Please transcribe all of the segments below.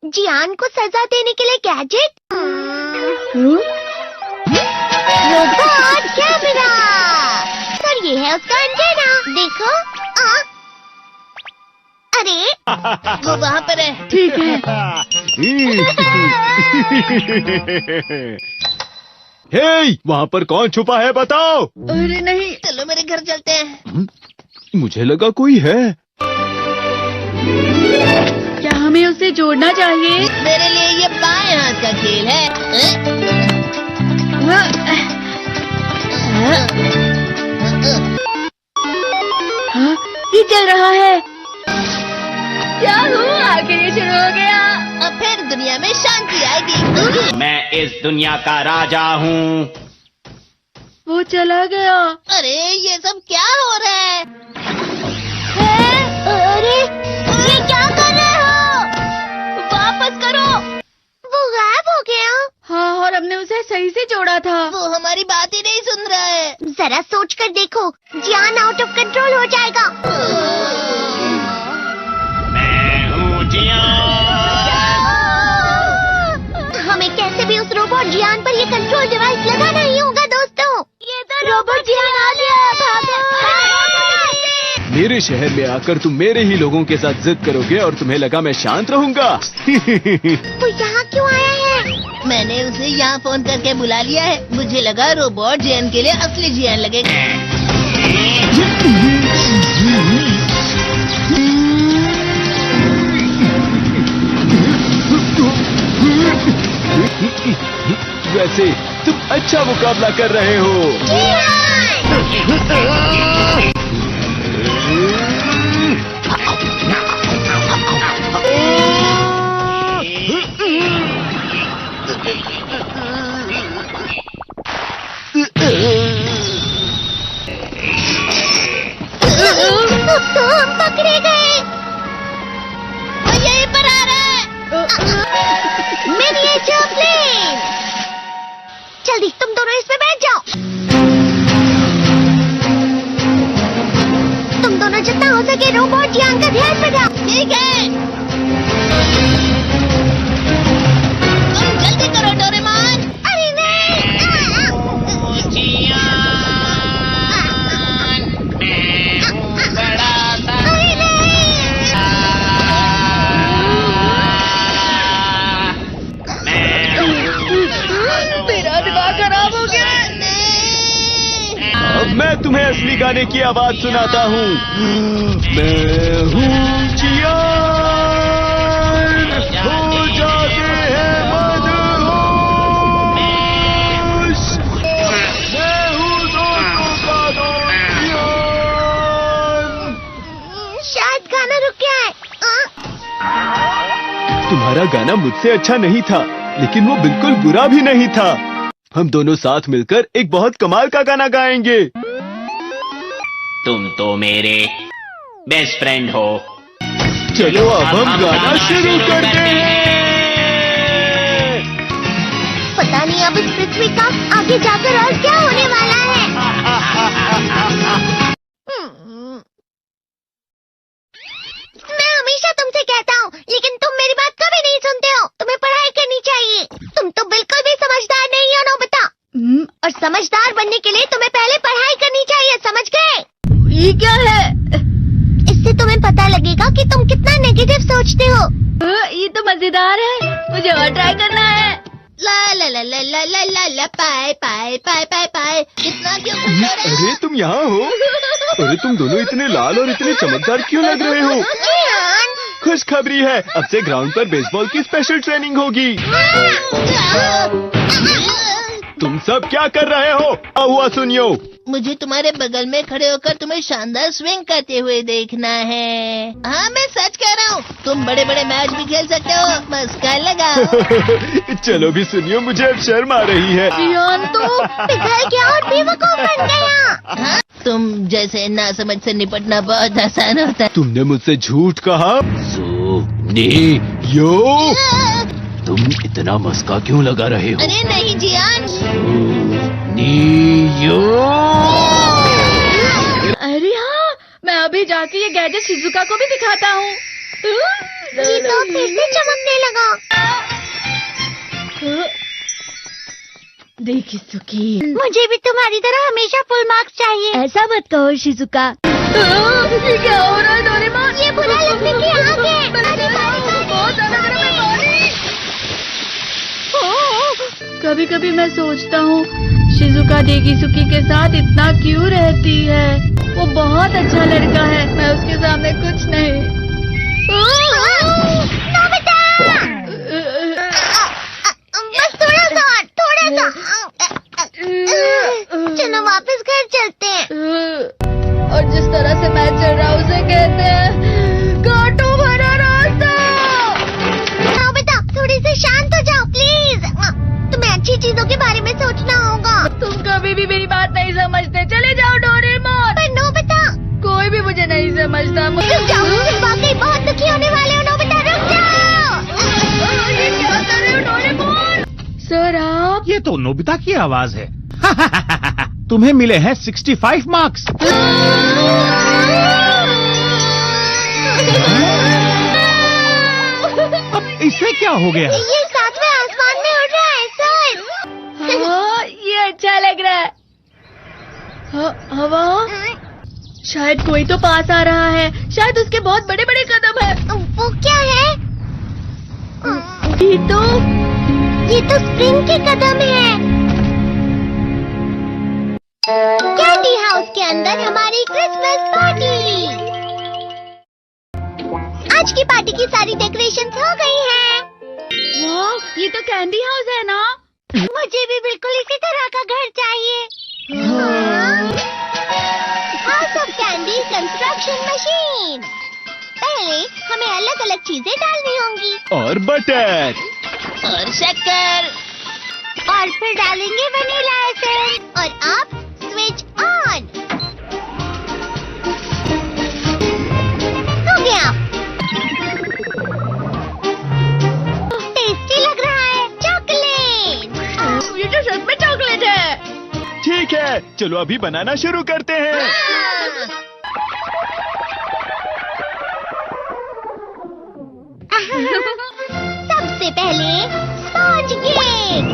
जियान को सजा देने के लिए गैजेट? Robot camera. और ये है उसका एंटेना। देखो। अरे वो वहाँ पर है। ठीक है। हे, वहाँ पर कौन छुपा है बताओ? अरे नहीं। चलो मेरे घर चलते हैं। मुझे लगा कोई है। क्या हमें उसे जोड़ना चाहिए? मेरे लिए ये बाएं हाथ का खेल है। हाँ, ये चल रहा है। याहू, आखिर ये शुरू हो गया। अब फिर दुनिया में शांति आएगी। मैं इस दुनिया का राजा हूँ। वो चला गया। अरे ये सब क्या हो रहा है? अरे ये क्या कर रहे हो? वापस करो। वो गायब हो गया। हाँ, और हमने उसे सही से जोड़ा था। वो हमारी बात ही नहीं सुन रहा है। जरा सोच कर देखो, जियान आउट ऑफ कंट्रोल हो जाएगा। मैं हूँ जियान। हमें कैसे भी उस रोबोट जियान पर ये कंट्रोल डिवाइस लगाना ही होगा दोस्तों। ये तो रोबोट जियान आ गया। भागो। मेरे शहर में आकर तुम मेरे ही लोगों के साथ जिद करोगे और तुम्हें लगा मैं शांत रहूंगा। वो यहाँ क्यों आया है? मैंने उसे यहाँ फोन करके बुला लिया है। मुझे लगा रोबोट जियान के लिए असली जियान लगेगा। वैसे तुम अच्छा मुकाबला कर रहे हो। तो हम पकड़े गए। वो यहीं पर आ रहा है। Miniature plane. जल्दी तुम दोनों इसमें बैठ जाओ। तुम दोनों जितना हो सके रोबोट जियान का ध्यान रखो। ठीक है। तुम जल्दी करो डोरेमोन। अरे नहीं। जियान, मैं हूँ बड़ा सा। अरे नहीं। मेरा दिमाग खराब हो गया। अब मैं तुम्हें असली गाने की आवाज सुनाता हूँ। मैं हूँ जियान, हो जाते हैं मदहोश। मैं हूँ दोस्तों का दोस्त जियान। शायद गाना रुक गया है। तुम्हारा गाना मुझसे अच्छा नहीं था, लेकिन वो बिल्कुल बुरा भी नहीं था। हम दोनों साथ मिलकर एक बहुत कमाल का गाना गाएंगे। तुम तो मेरे बेस्ट फ्रेंड हो। चलो अब हम गाना शुरू करते हैं। पता नहीं अब इस पृथ्वी का आगे जाकर और क्या होने वाला है। मैं हमेशा तुमसे कहता हूँ, लेकिन तुम मेरी बात कभी नहीं सुनते हो। तुम्हें पढ़ाई करनी चाहिए। तुम तो बिल्कुल भी समझदार नहीं हो नोबिता। और समझदार बनने के लिए तुम्हें पहले पढ़ाई करनी चाहिए, समझ गए? ये क्या है? इससे तुम्हें पता लगेगा कि तुम कितना नेगेटिव सोचते हो। ये तो मजेदार है। मुझे और ट्राई करना है। ला ला ला ला ला ला ला ला पाए पाए पाए पाए पाए। इतना क्यों खुश हो रहे हो? अरे तुम यहाँ हो? अरे तुम दोनों इतने लाल और इतने चमकदार क्यों लग रहे हो? जियान। खुशखबरी है, अब से ग्राउंड पर बेसबॉल की स्पेशल ट्रेनिंग होगी। तुम सब क्या कर रहे हो? हुआ सुनियो। मुझे तुम्हारे बगल में खड़े होकर तुम्हें शानदार स्विंग करते हुए देखना है। हाँ मैं सच कह रहा हूँ। तुम बड़े बड़े मैच भी खेल सकते हो। मस्का लगाओ। चलो भी सुनियो, मुझे अब शर्म आ रही है। जियान तो पिघल गया और बेवकूफ बन गया। हाँ? तुम जैसे नासमझ से निपटना बहुत आसान होता है। तुमने मुझसे झूठ कहा। सुनियो, तुम इतना मस्का क्यों लगा रहे हो? अरे नहीं जियान। सुनियो। अरे हाँ, मैं अभी जाके ये गैजेट शिजुका को भी दिखाता हूँ। जी तो फिर से चमकने लगा। देखी सुखी। मुझे भी तुम्हारी तरह हमेशा फुल मार्क्स चाहिए। ऐसा मत कहो शिजुका। ये क्या हो रहा है डोरेमोन? ये बुरा लगने की आग है। बहुत अंधारा में पानी। कभी कभी मैं सोचता हूँ शिजुका डेगिसुकी के साथ इतना क्यों रहती है। वो बहुत अच्छा लड़का है, मैं उसके सामने कुछ नहीं। नोबिता! बस थोड़ा सा। चलो वापस घर चलते हैं। और जिस तरह से मैं चल रहा हूँ उसे कहते हैं कांटों भरा रास्ता। नोबिता, थोड़ी सी शांत हो जाओ प्लीज। तुम्हें अच्छी चीजों के बारे में सोचना होगा। तुम कभी भी मेरी बात नहीं समझते। चले जाओ डोरेमोन। पर नोबिता, कोई भी मुझे नहीं समझता। रुक जाओ, तुम वाकई बहुत दुखी होने वाले हो। नोबिता रुक जाओ। ये क्या कर रहे हो डोरेमोन? सर आप? ये तो नोबिता की आवाज है। तुम्हें मिले हैं 65 मार्क्स। अब इसे क्या हो गया? ये सातवें आसमान में उड़ रहा है सर। हाँ, ये अच्छा लग रहा है। हवा? शायद कोई तो पास आ रहा है। शायद उसके बहुत बड़े बड़े कदम है। वो क्या है? ये तो स्प्रिंग के कदम है। कैंडी हाउस के अंदर हमारी क्रिसमस पार्टी। आज की पार्टी की सारी डेकोरेशंस हो गई हैं। वाह, ये तो कैंडी हाउस है ना? मुझे भी बिल्कुल इसी तरह का घर चाहिए। House of candy construction machine. पहले हमें अलग अलग चीजें डालनी होंगी। और बटर। और शक्कर। और फिर डालेंगे वनीला एसेंस। और अब स्विच ऑन। हो गया। टेस्टी लग रहा है। चॉकलेट। ये तो सच में चॉकलेट है। ठीक है, चलो अभी बनाना शुरू करते हैं। सबसे पहले स्पॉन्ज केक।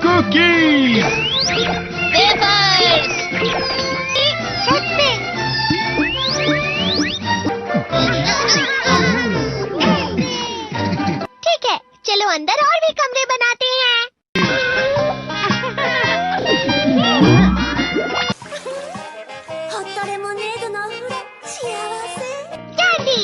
कुकीज। वेफर्स। छत पे। ठीक है, चलो अंदर और भी कमरे बनाते हैं। कैंडी।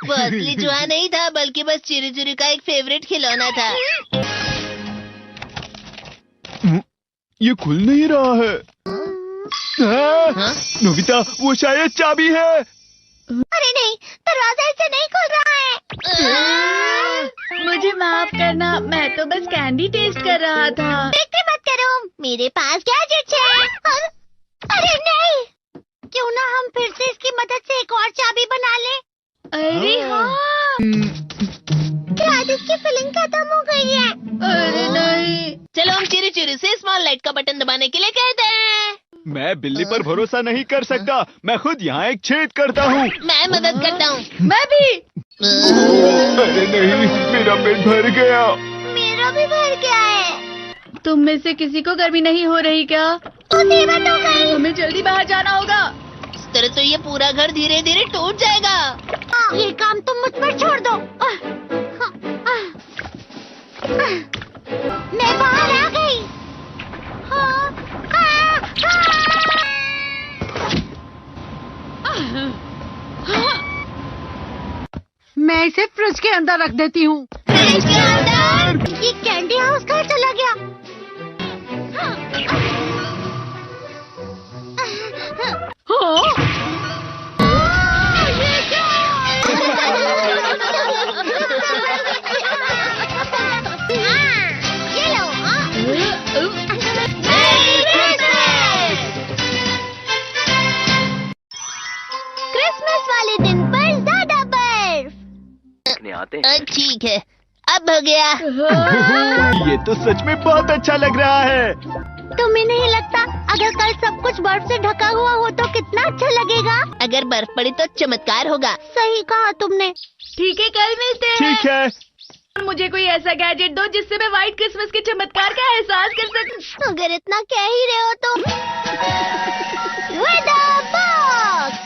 वो असली चूहा नहीं था, बल्कि बस चिरी चिरी का एक फेवरेट खिलौना था। ये खुल नहीं रहा है। नोबिता, वो शायद चाबी है। अरे नहीं, दरवाजा ऐसे नहीं खुल रहा है। मुझे माफ करना, मैं तो बस कैंडी टेस्ट कर रहा था। फिक्र मत करो, मेरे पास गैजेट्स है। अरे नहीं, क्यों ना हम फिर से इसकी मदद से एक और चाबी बना लें। अरे हाँ। शायद इसकी फिलिंग खत्म हो गई है। अरे नहीं। चलो हम चिरी चिरी से स्मॉल लाइट का बटन दबाने के लिए कहते हैं। मैं बिल्ली पर भरोसा नहीं कर सकता। मैं खुद यहाँ एक छेद करता हूँ। मैं मदद करता हूँ। मैं भी। अरे नहीं, मेरा पेट भर गया। मेरा भी भर गया है। तुम में से किसी को गर्मी नहीं हो रही क्या? मुसीबत हो गई। हमें जल्दी बाहर जाना होगा। इस तरह तो ये पूरा घर धीरे धीरे टूट जाएगा। ये काम तुम मुझ पर छोड़ दो। मैं बाहर आ गई। मैं इसे फ्रिज के अंदर रख देती हूँ। फ्रिज के अंदर? ये कैंडी हाउस कहाँ चला गया? ये क्या? ये लो। क्रिसमस वाले दिन पर ज्यादा बर्फ। ठीक है, अब हो गया। ये तो सच में बहुत अच्छा लग रहा है। तुम्हें नहीं लगता अगर कल सब कुछ बर्फ से ढका हुआ हो तो कितना अच्छा लगेगा? अगर बर्फ पड़ी तो चमत्कार होगा। सही कहा तुमने। ठीक है, कल मिलते हैं। ठीक है। मुझे कोई ऐसा गैजेट दो जिससे मैं व्हाइट क्रिसमस के चमत्कार का एहसास कर सकूं। अगर इतना कह ही रहे हो तो वेदर बॉक्स।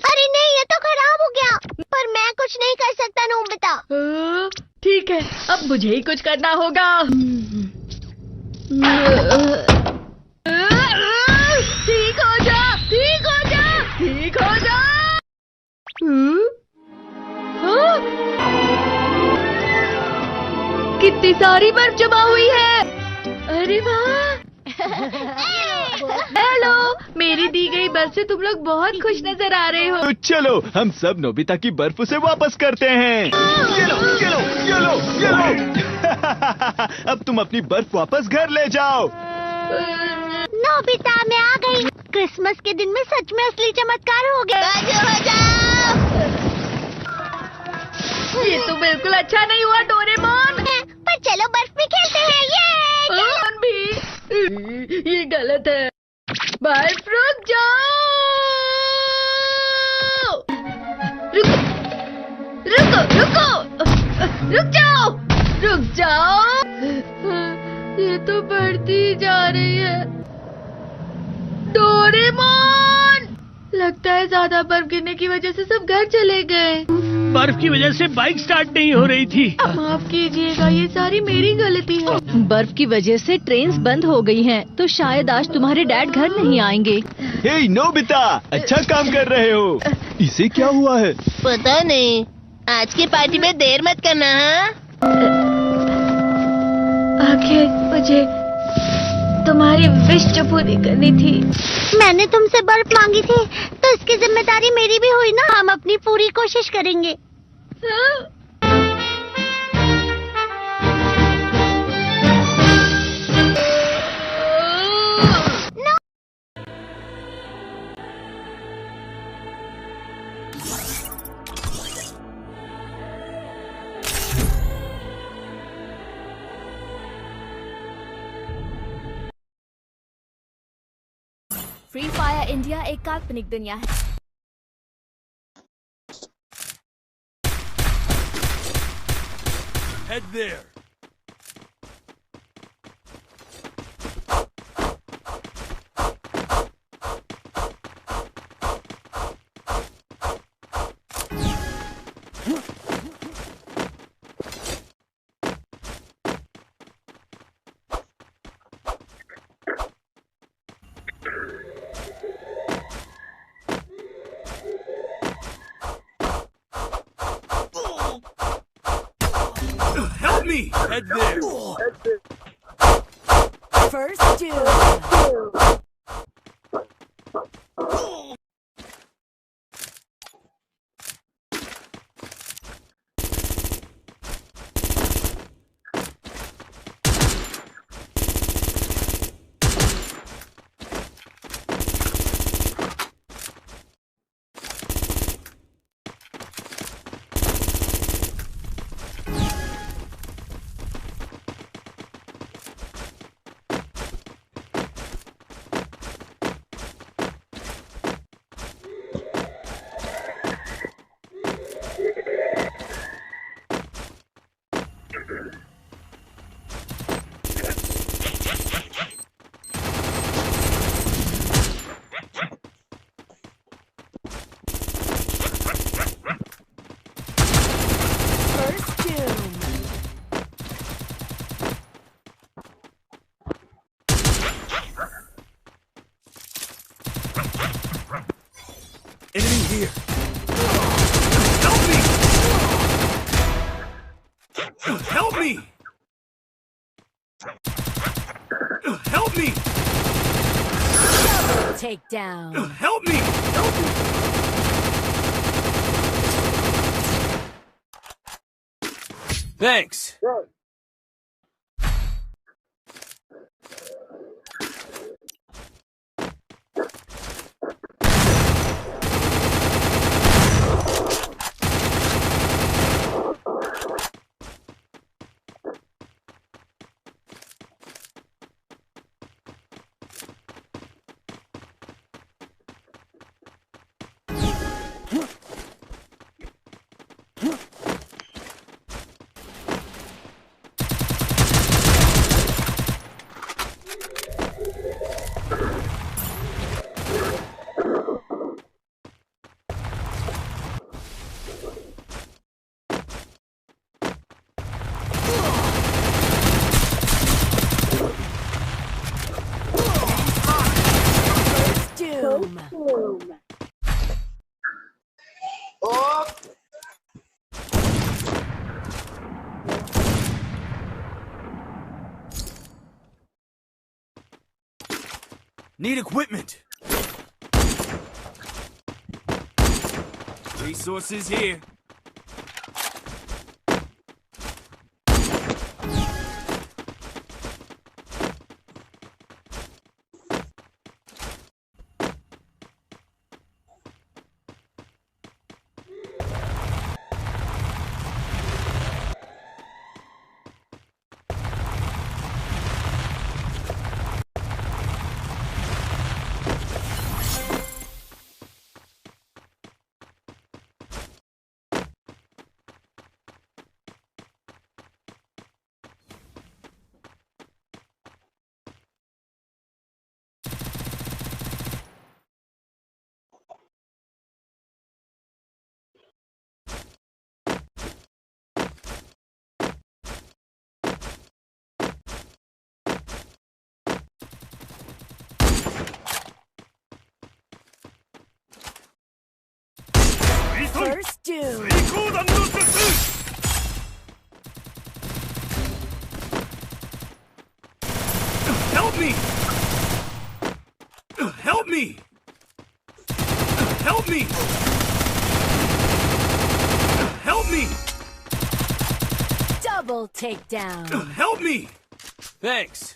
अरे नहीं, ये तो खराब हो गया। पर मैं कुछ नहीं कर सकता नोबिता। ठीक है, अब मुझे ही कुछ करना होगा। ठीक हो जा, ठीक हो जा, ठीक हो जा। कितनी सारी बर्फ जमा हुई है। अरे वाह। हेलो, मेरी दी गई बर्फ से तुम लोग बहुत खुश नजर आ रहे हो। तो चलो हम सब नोबिता की बर्फ उसे वापस करते हैं। ये लो, ये लो, ये लो, ये लो। अब तुम अपनी बर्फ वापस घर ले जाओ। नोबिता, मैं आ गई। क्रिसमस के दिन में सच में असली चमत्कार हो गया। बाजू हो जाओ। ये तो बिल्कुल अच्छा नहीं हुआ डोरेमोन। पर चलो बर्फ में खेलते हैं। ये भी ये गलत है। बर्फ रुक जाओ। रुको रुको रुको, रुक जाओ, रुक जाओ। ये तो बढ़ती जा रही है। डोरेमोन, लगता है ज्यादा बर्फ गिरने की वजह से सब घर चले गए। बर्फ की वजह से बाइक स्टार्ट नहीं हो रही थी। माफ कीजिएगा, ये सारी मेरी गलती है। बर्फ की वजह से ट्रेन्स बंद हो गई हैं, तो शायद आज तुम्हारे डैड घर नहीं आएंगे। हे नोबिता, अच्छा काम कर रहे हो। इसे क्या हुआ है? पता नहीं। आज की पार्टी में देर मत करना। हाँ, आखिर मुझे तुम्हारी विश जो पूरी करनी थी। मैंने तुमसे बर्फ मांगी थी तो इसकी जिम्मेदारी मेरी भी हुई ना। हम अपनी पूरी कोशिश करेंगे। फ्री फायर इंडिया एक काल्पनिक दुनिया है। Head there. Help me! Head there. First dude. Enemy here. Help me! Help me! Help me! Take down. Help me! Help me! Thanks. Need equipment. Resources here. First doom. Help me! Help me! Help me! Help me! Double takedown. Help me! Thanks.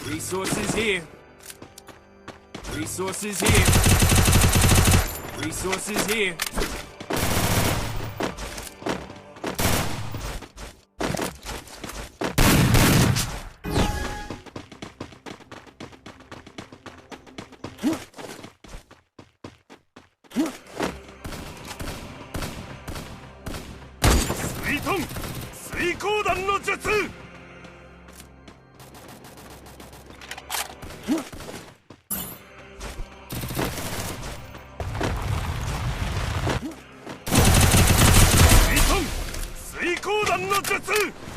Resources here. Resources here. Resources here. Suiton! Suikoudan no Jutsu! Suiton! Suikoudan no Jutsu!